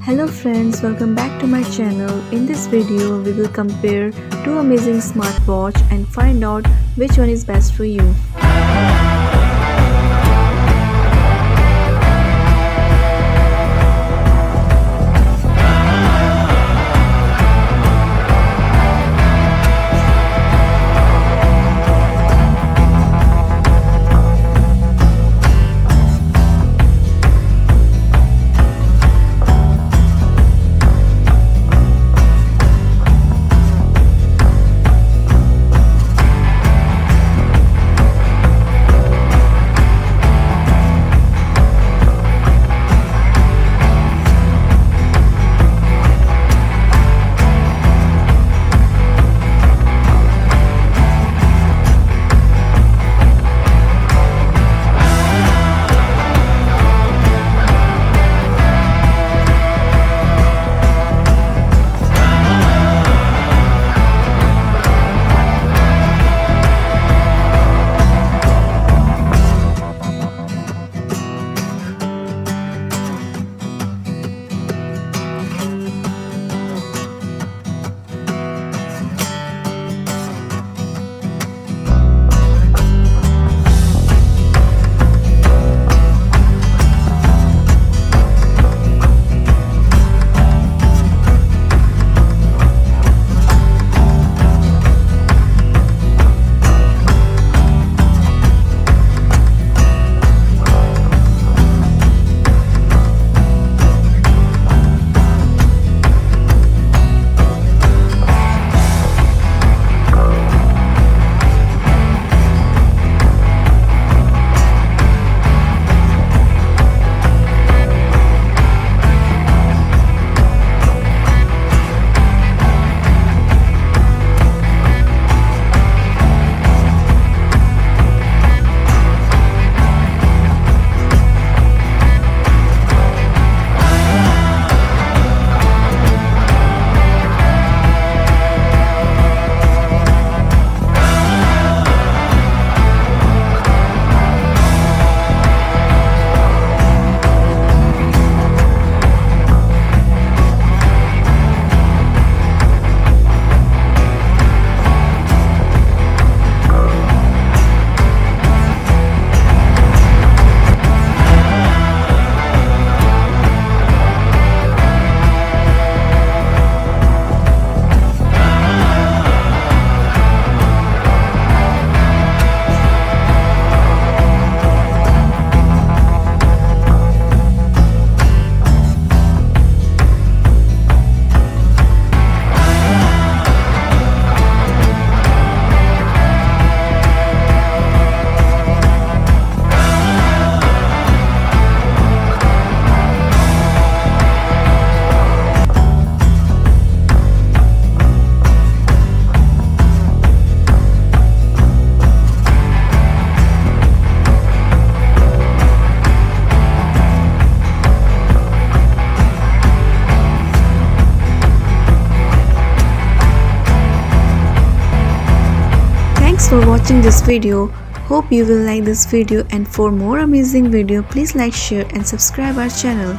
Hello friends, welcome back to my channel. In this video, we will compare two amazing smartwatch and find out which one is best for you. Thanks for watching this video. Hope you will like this video, and for more amazing video please like, share and subscribe our channel.